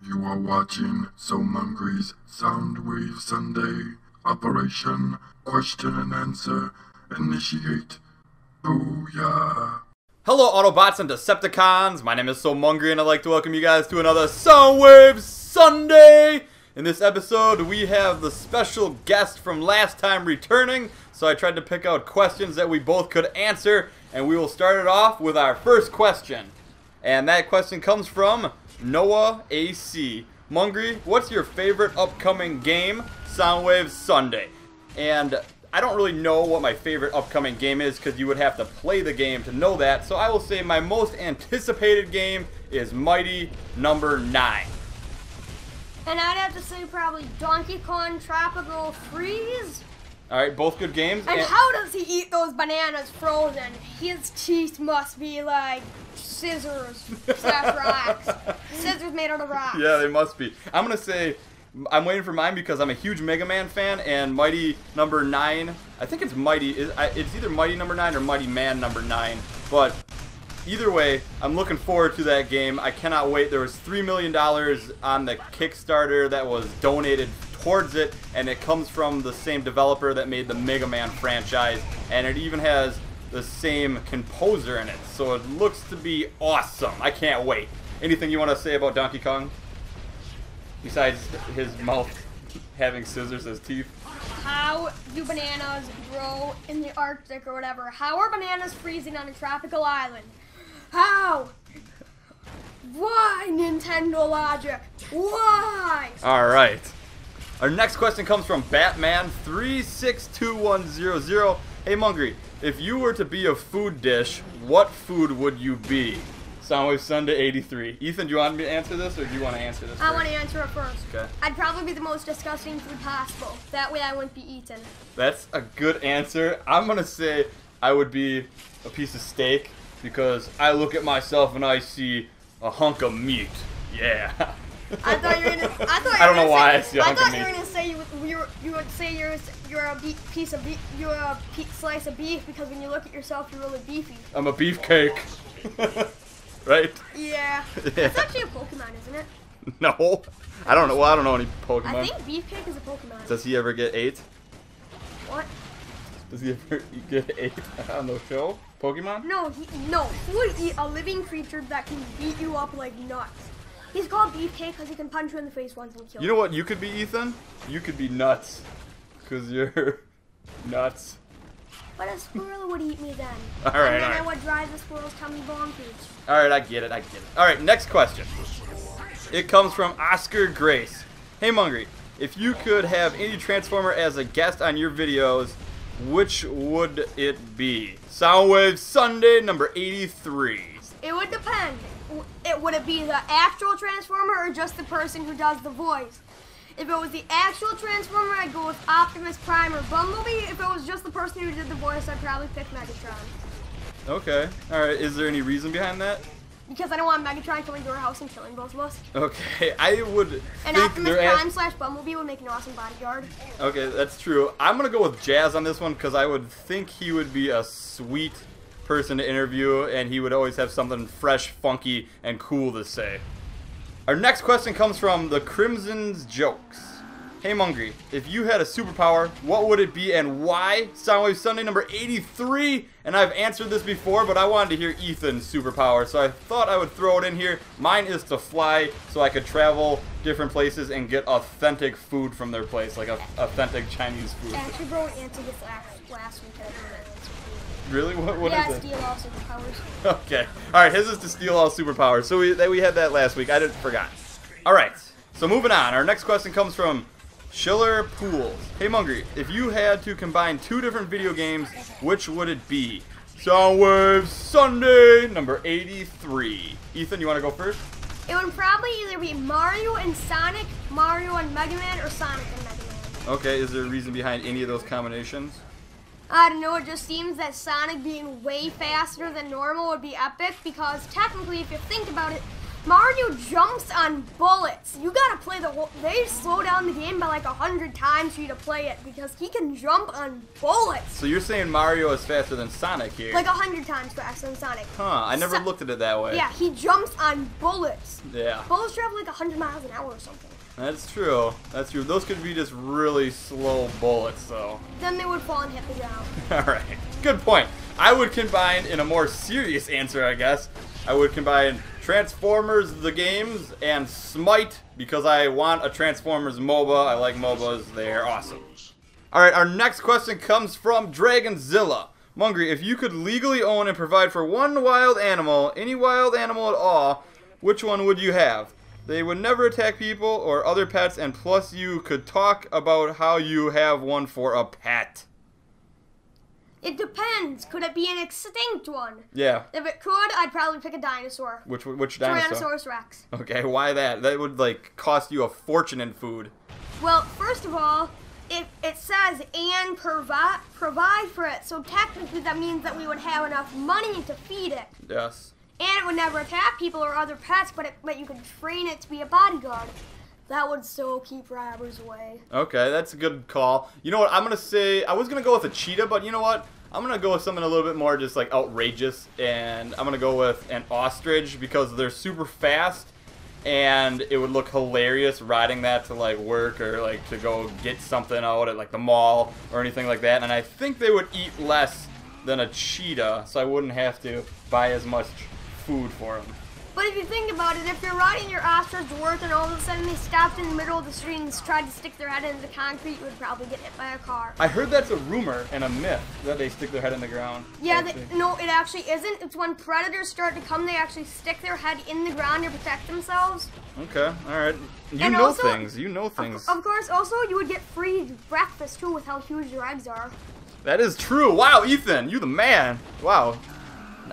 You are watching Soundwave's Soundwave Sunday. Operation Question and Answer. Initiate. Booyah. Hello Autobots and Decepticons, my name is Soundwave and I'd like to welcome you guys to another Soundwave Sunday! In this episode we have the special guest from last time returning, so I tried to pick out questions that we both could answer, and we will start it off with our first question. And that question comes from Noah AC. Mungry, what's your favorite upcoming game? Soundwave Sunday. And I don't really know what my favorite upcoming game is because you would have to play the game to know that. So I will say my most anticipated game is Mighty Number 9. And I'd have to say probably Donkey Kong Tropical Freeze. Alright, both good games. And how does he eat those bananas frozen? His teeth must be like scissors slash rocks. Scissors made out of rocks. Yeah, they must be. I'm going to say I'm waiting for mine because I'm a huge Mega Man fan, and Mighty Number 9, I think it's Mighty, it's either Mighty Number 9 or Mighty Man Number 9, but either way, I'm looking forward to that game. I cannot wait. There was $3 million on the Kickstarter that was donated towards it, and it comes from the same developer that made the Mega Man franchise, and it even has the same composer in it, so it looks to be awesome. I can't wait. Anything you want to say about Donkey Kong? Besides his mouth having scissors as teeth? How do bananas grow in the Arctic or whatever? How are bananas freezing on a tropical island? How? Why, Nintendo Logic? Why? Alright. Our next question comes from Batman362100. Hey Mungry, if you were to be a food dish, what food would you be? Soundwave Sunday 83. Ethan, do you want me to answer this, or do you want to answer this I first? want to answer it first. Okay. I'd probably be the most disgusting food possible. That way I wouldn't be eaten. That's a good answer. I'm going to say I would be a piece of steak, because I look at myself and I see a hunk of meat. Yeah. I thought you were gonna. I don't know why I see a hunk of meat. I thought you were gonna say you would say you're a piece of beef. You're a slice of beef because when you look at yourself, you're really beefy. I'm a beefcake. Right? Yeah. It's actually a Pokemon, isn't it? No. I don't know. Well, I don't know any Pokemon. I think Beefcake is a Pokemon. Does he ever get 8? What? Does he ever get 8 on the show? Pokemon? No, who would eat a living creature that can beat you up like nuts? He's called Beefcake because he can punch you in the face once and kill you. You know what you could be, Ethan? You could be nuts. Because you're nuts. But a squirrel would eat me then. Alright, and then alright. I would drive the squirrel's tummy bonkers. Alright, I get it. Alright, next question. It comes from Oscar Grace. Hey Mungry, if you could have any Transformer as a guest on your videos, which would it be? Soundwave Sunday number 83. It would depend. Would it be the actual Transformer or just the person who does the voice? If it was the actual Transformer, I'd go with Optimus Prime or Bumblebee. If it was just the person who did the voice, I'd probably pick Megatron. Okay. Alright, is there any reason behind that? Because I don't want Megatron coming to our house and killing both of us. Okay, I would And think Optimus Prime slash Bumblebee would make an awesome bodyguard. Okay, that's true. I'm going to go with Jazz on this one because I would think he would be a sweet person to interview, and he would always have something fresh, funky, and cool to say. Our next question comes from the Crimson's Jokes. Hey Mungry, if you had a superpower, what would it be and why? Soundwave Sunday number 83, and I've answered this before, but I wanted to hear Ethan's superpower, so I thought I would throw it in here. Mine is to fly, so I could travel different places and get authentic food from their place, like authentic Chinese food. Actually, bro, we answered this last week. Really? What yeah, is it? steal all superpowers. Okay. Alright, his is to steal all superpowers. So we had that last week. I forgot. Alright, so moving on. Our next question comes from Schiller Pools. Hey Mungry, if you had to combine 2 different video games, which would it be? Soundwave Sunday number 83. Ethan, you want to go first? It would probably either be Mario and Sonic, Mario and Mega Man, or Sonic and Mega Man. Okay, is there a reason behind any of those combinations? I don't know, it just seems that Sonic being way faster than normal would be epic because technically, if you think about it, Mario jumps on bullets. You gotta play the whole. They slow down the game by like 100 times for you to play it because he can jump on bullets. So you're saying Mario is faster than Sonic here? Like 100 times faster than Sonic. Huh? I never looked at it that way. Yeah, he jumps on bullets. Yeah. Bullets travel like 100 miles an hour or something. That's true. That's true. Those could be just really slow bullets, though. Then they would fall and hit the ground. All right. Good point. I would combine, in a more serious answer, I guess, I would combine Transformers, the games, and Smite, because I want a Transformers MOBA. I like MOBAs. They're awesome. All right, our next question comes from Dragonzilla. Mungry, if you could legally own and provide for one wild animal, any wild animal at all, which one would you have? They would never attack people or other pets, and plus you could talk about how you have one for a pet. It depends. Could it be an extinct one? Yeah. If it could, I'd probably pick a dinosaur. Which dinosaur? Tyrannosaurus Rex. Okay, why that? That would, like, cost you a fortune in food. Well, first of all, it says and provide for it, so technically that means that we would have enough money to feed it. Yes. And it would never attack people or other pets, but you could train it to be a bodyguard. That would so keep robbers away. Okay, that's a good call. You know what, I'm going to say, I was going to go with a cheetah, but you know what? I'm going to go with something a little bit more just like outrageous, and I'm going to go with an ostrich because they're super fast, and it would look hilarious riding that to like work or like to go get something out at like the mall or anything like that, and I think they would eat less than a cheetah, so I wouldn't have to buy as much food for them. But if you think about it, if you're riding your ostrich to work and all of a sudden they stopped in the middle of the street and tried to stick their head into the concrete, you would probably get hit by a car. I heard that's a rumor and a myth that they stick their head in the ground. Yeah, no, it actually isn't. It's when predators start to come, they actually stick their head in the ground to protect themselves. Okay, alright. You And know also- things. You know things. Of course, also, you would get free breakfast, too, with how huge your eggs are. That is true. Wow, Ethan, you the man. Wow.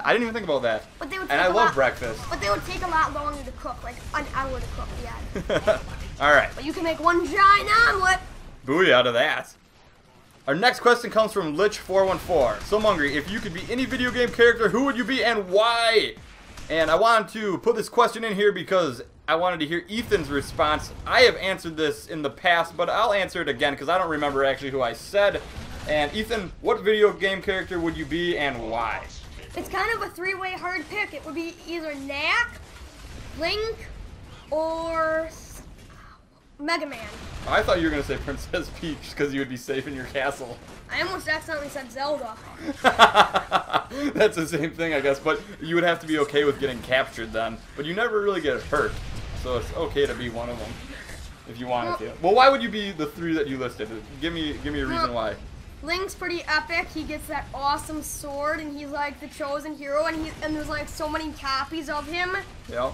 I didn't even think about that. But they would And take I a love lot, breakfast. But they would take a lot longer to cook, like an hour to cook the egg. Alright. But you can make one giant omelet. Booyah to that. Our next question comes from Lich414. So, Mungry, if you could be any video game character, who would you be and why? And I wanted to put this question in here because I wanted to hear Ethan's response. I have answered this in the past, but I'll answer it again because I don't remember actually who I said. And Ethan, what video game character would you be and why? It's kind of a three-way hard pick. It would be either Knack, Link, or Mega Man. I thought you were going to say Princess Peach because you would be safe in your castle. I almost accidentally said Zelda. That's the same thing, I guess, but you would have to be okay with getting captured then. But you never really get hurt, so it's okay to be one of them if you wanted to. Well, why would you be the three that you listed? Give me a reason why. Link's pretty epic. He gets that awesome sword, and he's like the chosen hero, and there's like so many copies of him. Yeah.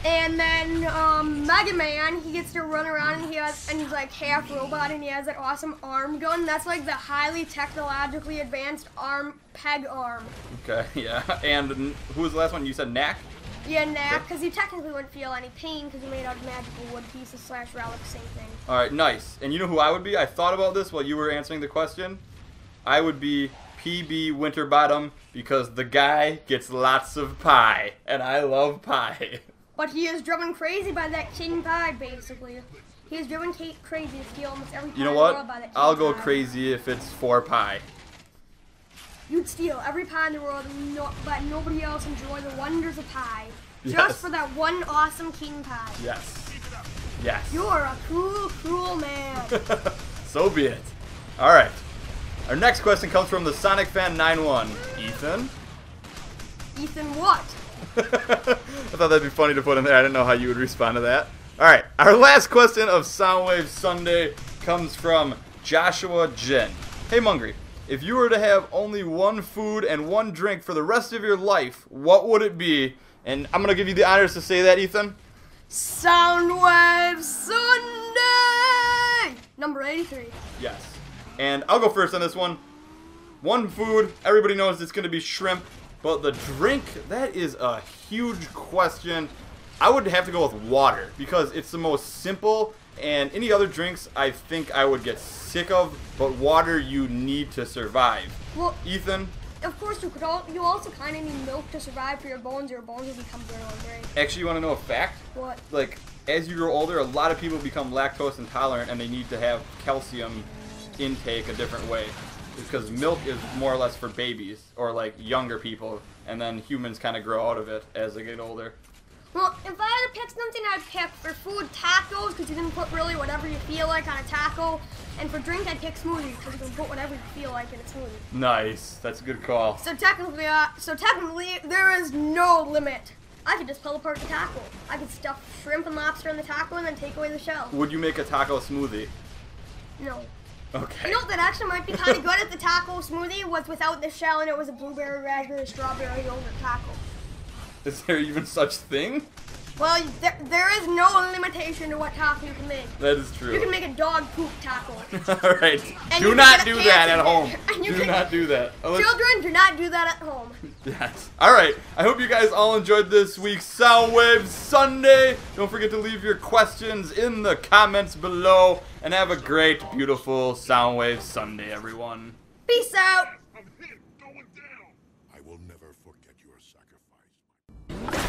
And then Mega Man, he gets to run around, and he's like half robot, and he has that awesome arm gun. That's like the highly technologically advanced peg arm. Okay, yeah. And who was the last one? You said Knack? Yeah, Knack, because he technically wouldn't feel any pain because he made out of magical wood pieces / relics, same thing. Alright, nice. And you know who I would be? I thought about this while you were answering the question. I would be PB Winterbottom because the guy gets lots of pie, and I love pie. But he is driven crazy by that king pie, basically. He is driven crazy to steal almost every pie You know in the what? world by that king I'll go pie. crazy if it's for pie. You'd steal every pie in the world and let nobody else enjoy the wonders of pie. Yes. Just for that one awesome king pie. Yes. Yes. You're a cool, cruel man. So be it. Alright. Our next question comes from the Sonic Fan 91. Ethan? Ethan what? I thought that'd be funny to put in there. I didn't know how you would respond to that. Alright, our last question of Soundwave Sunday comes from Joshua Jin. Hey Mungry, if you were to have only one food and one drink for the rest of your life, what would it be? And I'm going to give you the honors to say that, Ethan. Soundwave Sunday! Number 83. Yes. And I'll go first on this one. One food, everybody knows it's going to be shrimp. But the drink, that is a huge question. I would have to go with water because it's the most simple, and any other drinks I think I would get sick of, but water you need to survive. Well, Ethan, of course, you also kind of need milk to survive for your bones. Your bones will become brittle and break. Actually, you want to know a fact? What? Like, as you grow older, a lot of people become lactose intolerant, and they need to have calcium intake a different way. Because milk is more or less for babies, or like younger people, and then humans kind of grow out of it as they get older. Well, if I had to pick something, I'd pick for food tacos, because you can put really whatever you feel like on a taco. And for drink, I'd pick smoothies, because you can put whatever you feel like in a smoothie. Nice. That's a good call. So technically, there is no limit. I could just pull apart the taco. I could stuff shrimp and lobster in the taco and then take away the shell. Would you make a taco smoothie? No. Okay. You know what that actually might be kind of good if the taco smoothie was without the shell and it was a blueberry, raspberry, strawberry yogurt taco. Is there even such thing? Well, there is no limitation to what taco you can make. That is true. You can make a dog poop taco. All right. And Do not do that at home. Do not do that. Children, do not do that at home. Yes. All right. I hope you guys all enjoyed this week's Soundwave Sunday. Don't forget to leave your questions in the comments below. And have a great, beautiful Soundwave Sunday, everyone. Peace out. I'm hit, going down. I will never forget your sacrifice.